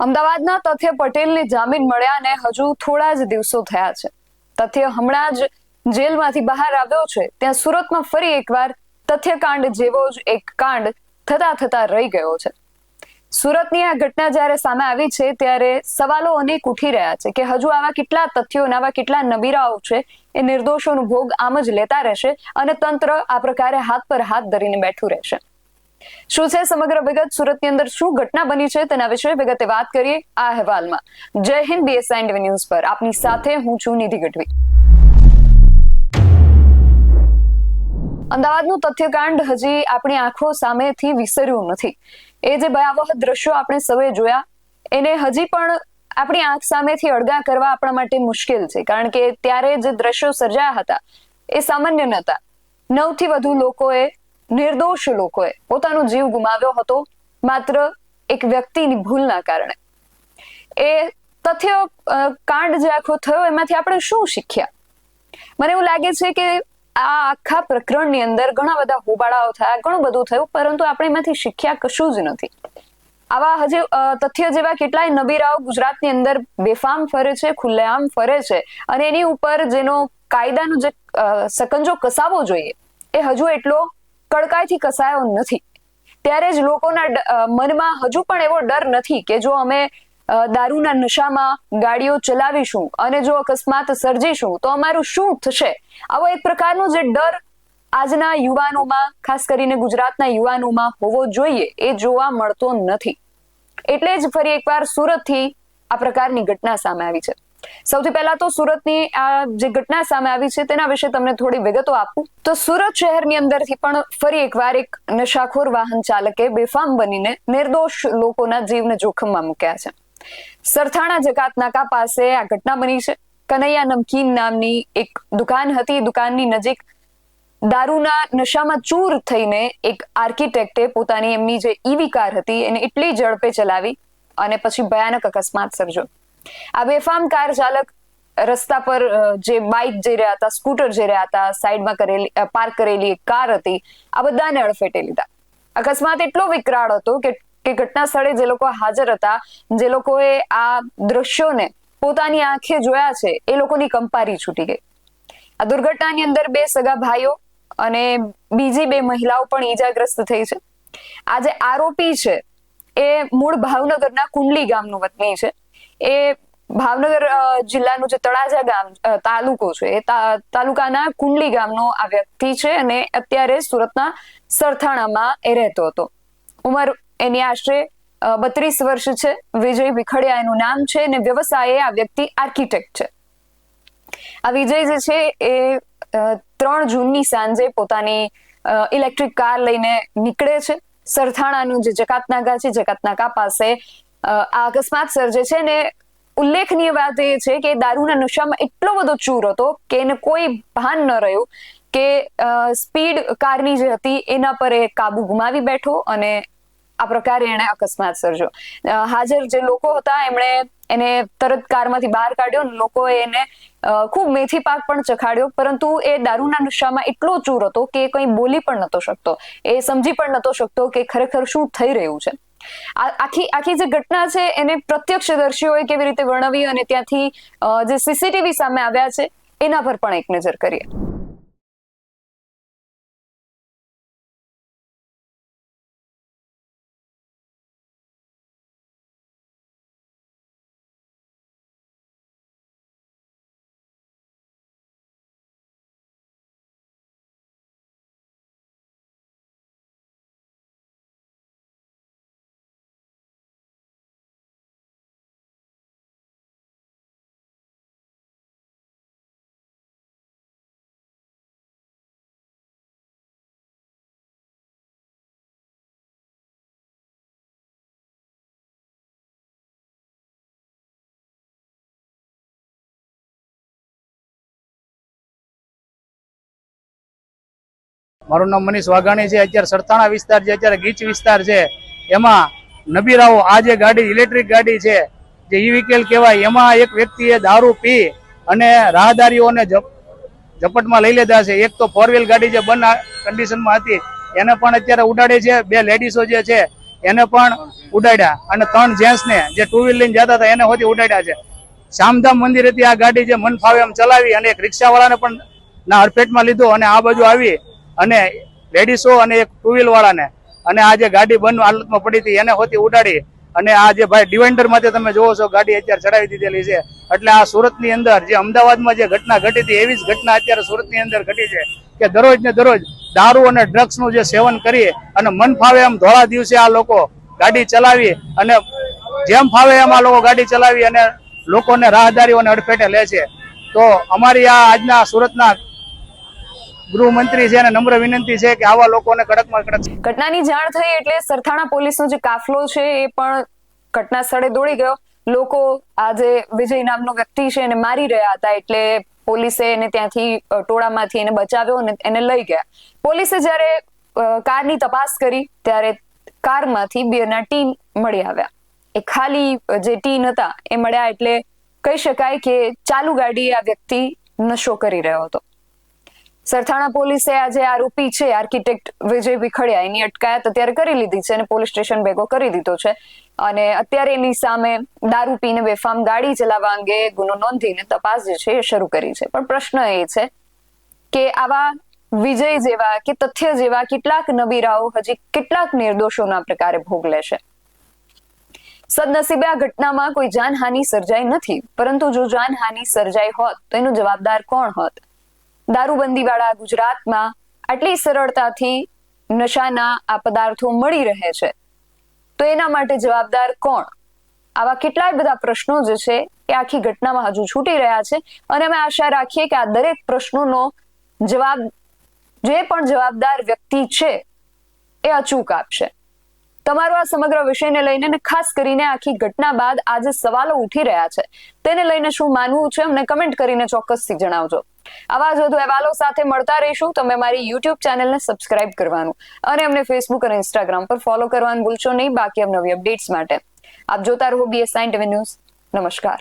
અમદાવાદના તથ્ય પટેલને જામીન મળ્યા અને હજુ થોડા જ દિવસો થયા છે. તથ્ય હમણાં જ જેલમાંથી બહાર આવ્યો છે. ત્યાં સુરતમાં ફરી એકવાર તથ્યકાંડ જેવો જ એક કાંડ થતા રહી ગયો છે. સુરતની આ ઘટના જ્યારે સામે આવી છે ત્યારે સવાલો અનેક ઉઠી રહ્યા છે કે હજુ આવા કેટલા તથ્યો અને આવા કેટલા નબીરાઓ છે એ નિર્દોષોનો ભોગ આમ જ લેતા રહેશે અને તંત્ર આ પ્રકારે હાથ પર હાથ ધરીને બેઠું રહેશે. શું છે સમગ્ર વિગત? સુરતની અંદર શું ઘટના બની છે તેના વિશે વિગતે વાત કરીએ આ અહેવાલમાં. જય હિન્દ, BSI ન્યૂઝ પર આપની સાથે હું છું નિધિ ગઢવી. અમદાવાદનું તથ્યકાંડ હજી આપણી આંખો સામેથી વિસર્યું નથી. એ જે ભયાવહ દ્રશ્યો આપણે સૌએ જોયા એને હજી પણ આપણી આંખ સામેથી અળગા કરવા આપણા માટે મુશ્કેલ છે, કારણ કે ત્યારે જે દ્રશ્યો સર્જાયા હતા એ સામાન્ય નહોતા. 9 થી વધુ લોકોએ, નિર્દોષ લોકોએ પોતાનો જીવ ગુમાવ્યો હતો માત્ર એક વ્યક્તિની ભૂલના કારણે. એ તથ્ય કાંડ જે આખો થયો એમાંથી આપણે શું શીખ્યા? મને એવું લાગે છે કે આ આખા પ્રકરણની અંદર ઘણા બધા હોબાળાઓ થયા, ઘણું બધું થયું, પરંતુ આપણે એમાંથી શીખ્યા કશું જ નથી. આવા હજી તથ્ય જેવા કેટલાય નબીરાઓ ગુજરાતની અંદર બેફામ ફરે છે, ખુલ્લેઆમ ફરે છે અને એની ઉપર જેનો કાયદાનો જે સકંજો કસાવો જોઈએ એ હજુ એટલો કડકાઈથી કસાયો નથી. ત્યારે જ લોકોના મનમાં હજુ પણ એવો ડર નથી કે જો અમે દારૂના નશામાં ગાડીઓ ચલાવીશું અને જો અકસ્માત સર્જીશું તો અમારું શું થશે? આવો એક પ્રકારનો જે ડર આજના યુવાનોમાં, ખાસ કરીને ગુજરાતના યુવાનોમાં હોવો જોઈએ એ જોવા મળતો નથી. એટલે જ ફરી એકવાર સુરતથી આ પ્રકારની ઘટના સામે આવી છે. સૌથી પહેલા તો સુરતની આ જે ઘટના સામે આવી છે તેના વિશે તમને થોડી વિગતો આપું તો સુરત શહેરની અંદરથી પણ ફરી એકવાર એક નશાખોર વાહન ચાલકે બેફામ બનીને નિર્દોષ લોકોના જીવને જોખમમાં મૂક્યા છે. સરથાણા જકાતનાકા પાસે આ ઘટના બની છે. કનૈયા નમકીન નામની એક દુકાન હતી. દુકાનની નજીક દારૂના નશામાં ચૂર થઈને એક આર્કિટેક્ટે પોતાની એમની જે ઈવી કાર હતી એને એટલી ઝડપે ચલાવી અને પછી ભયાનક અકસ્માત સર્જો. આ બેફામ કાર ચાલક રસ્તા પર જે બાઇક જઈ રહ્યા હતા, સ્કૂટર જઈ રહ્યા હતા, સાઈડમાં પાર્ક કરેલી એક કાર હતી, આ બધાને અડફેટે લીધા. અકસ્માત એટલો વિકરાળ હતો કે ઘટના સ્થળે જે લોકો હાજર હતા, જે લોકોએ આ દ્રશ્યોને પોતાની આંખે જોયા છે એ લોકોની કંપારી છૂટી ગઈ. આ દુર્ઘટનાની અંદર 2 સગા ભાઈઓ અને બીજી 2 મહિલાઓ પણ ઈજાગ્રસ્ત થઈ છે. આ જે આરોપી છે એ મૂળ ભાવનગરના કુંડલી ગામનો વતની છે. એ ભાવનગર જિલ્લાનું જે તળાજા ગામ તાલુકો છે એ તાલુકાના કુંડલી ગામનો આ વ્યક્તિ છે અને અત્યારે સુરતના સરથાણામાં એ રહેતો હતો. ઉંમર એની આશરે 32 વર્ષ છે. વિજય વિખડિયા એનું નામ છે અને વ્યવસાયે આ વ્યક્તિ આર્કિટેક્ટ છે. આ વિજય જે છે એ 3 જૂનની સાંજે પોતાની ઇલેક્ટ્રિક કાર લઈને નીકળે છે. સરથાણાનું જે જકાતનાકા છે, જકાતનાકા પાસે આ અકસ્માત સર્જે છે ને ઉલ્લેખનીય વાત એ છે કે દારૂના નશામાં એટલો બધો ચૂર હતો કે એને કોઈ ભાન ન રહ્યું કે સ્પીડ કારની જે હતી એના પર એ કાબુ ગુમાવી બેઠો અને આ પ્રકારે એને અકસ્માત સર્જો. હાજર જે લોકો હતા એમણે એને તરત કારમાંથી બહાર કાઢ્યો. લોકોએ એને ખૂબ મેથી પાક પણ ચખાડ્યો, પરંતુ એ દારૂના નશામાં એટલો ચૂર હતો કે કંઈ બોલી પણ નતો શકતો. એ સમજી પણ નતો શકતો કે ખરેખર શું થઈ રહ્યું છે. આખી જે ઘટના છે એને પ્રત્યક્ષદર્શીઓએ કેવી રીતે વર્ણવી અને ત્યાંથી જે સીસીટીવી સામે આવ્યા છે એના પર પણ એક નજર કરીએ. મારું નામ મનીષ વાઘાણી છે. અત્યારે સરથાણા વિસ્તાર છે, અત્યારે ગીચ વિસ્તાર છે, એમાં નબીરાઓ આ જે ગાડી ઇલેક્ટ્રિક ગાડી છે જે ઈ-વ્હીકલ કહેવાય, એમાં એક વ્યક્તિએ દારૂ પી અને રાહદારીઓને ઝપટમાં લઈ લીધા છે. એક તો 4 વ્હીલ ગાડી જે બંધ કન્ડિશનમાં હતી એને પણ અત્યારે ઉડાડી છે. 2 લેડીઝો જે છે એને પણ ઉડાડ્યા અને 3 જેન્ટ્સને જે ટુ વ્હીલ લઈને જતા હતા એને હોતી ઉડાડ્યા છે. શામધામ મંદિરેથી આ ગાડી જે મન ફાવે એમ ચલાવી અને એક રિક્ષાવાળાને પણ ના હડફેટમાં લીધો અને આ બાજુ આવી અને લેડીસો અને એક ટુ વ્હીલ વાળાને અને આ જે ગાડી બંધ હાલતમાં પડી હતી એને હોતી ઉડાડી અને આ જે ભાઈ ડિવાઇન્ડર માંથી તમે જોવો છો ગાડી અત્યારે ચડાવી દીધેલી છે. એટલે આ સુરતની અંદર જે અમદાવાદમાં જે ઘટના ઘટી હતી એવી જ ઘટના અત્યારે સુરતની અંદર ઘટી છે કે દરરોજ ને દરરોજ દારૂ અને ડ્રગ્સ નું જે સેવન કરી અને મન ફાવે એમ ધોળા દિવસે આ લોકો ગાડી ચલાવી અને જેમ ફાવે એમ આ લોકો ગાડી ચલાવી અને લોકોને રાહદારીઓને અડફેટે લે છે. તો અમારી આ આજના સુરતના ગૃહમંત્રી છે અને નમ્ર વિનંતી છે કે આવા લોકોને કડકમાં કડક. ઘટનાની જાણ થઈ એટલે સરથાણા પોલીસનો જે કાફલો છે એ પણ ઘટના સ્થળે દોડી ગયો. લોકો આ જે વિજય નામનો વ્યક્તિ છે એને મારી રહ્યા હતા એટલે પોલીસે એને ત્યાંથી ટોળામાંથી એને બચાવ્યો અને એને લઈ ગયા. પોલીસે જ્યારે કારની તપાસ કરી ત્યારે કારમાંથી બિયરના ટીન મળી આવ્યા. એ ખાલી જે ટીન હતા એ મળ્યા એટલે કહી શકાય કે ચાલુ ગાડી આ વ્યક્તિ નશો કરી રહ્યો હતો. સરથાણા પોલીસે આજે આરોપી છે આર્કિટેક્ટ વિજય વિખડિયા એની અટકાયત અત્યારે કરી લીધી છે અને પોલીસ સ્ટેશન ભેગો કરી દીધો છે અને અત્યારે એની સામે દારૂ પીને બેફામ ગાડી ચલાવવા અંગે ગુનો નોંધીને તપાસ જે છે એ શરૂ કરી છે. પણ પ્રશ્ન એ છે કે આવા વિજય જેવા કે તથ્ય જેવા કેટલાક નબીરાઓ હજી કેટલાક નિર્દોષોના પ્રકારે ભોગ લેશે. સદનસીબે આ ઘટનામાં કોઈ જાનહાનિ સર્જાઈ નથી, પરંતુ જો જાનહાનિ સર્જાઈ હોત તો એનો જવાબદાર કોણ હોત? દારૂબંધી વાળા ગુજરાતમાં આટલી સરળતાથી નશાના આ પદાર્થો મળી રહે છે તો એના માટે જવાબદાર કોણ? આવા કેટલાય બધા પ્રશ્નો જે છે એ આખી ઘટનામાં હજુ છૂટી રહ્યા છે અને અમે આશા રાખીએ કે આ દરેક પ્રશ્નોનો જવાબ જે પણ જવાબદાર વ્યક્તિ છે એ અચૂક આપશે. તમારો આ સમગ્ર વિષયને લઈને અને ખાસ કરીને આખી ઘટના બાદ આજે સવાલો ઉઠી રહ્યા છે તેને લઈને શું માનવું છે અમને કમેન્ટ કરીને ચોક્કસથી જણાવજો. આવા જ વધુ અહેવાલો સાથે મળતા રહીશું. તમે મારી યુટ્યુબ ચેનલને સબસ્ક્રાઇબ કરવાનું અને અમને ફેસબુક અને ઇન્સ્ટાગ્રામ પર ફોલો કરવાનું ભૂલશો નહીં. બાકી અવનવી અપડેટ્સ માટે આપ જોતા રહો BS9 TV ન્યૂઝ. નમસ્કાર.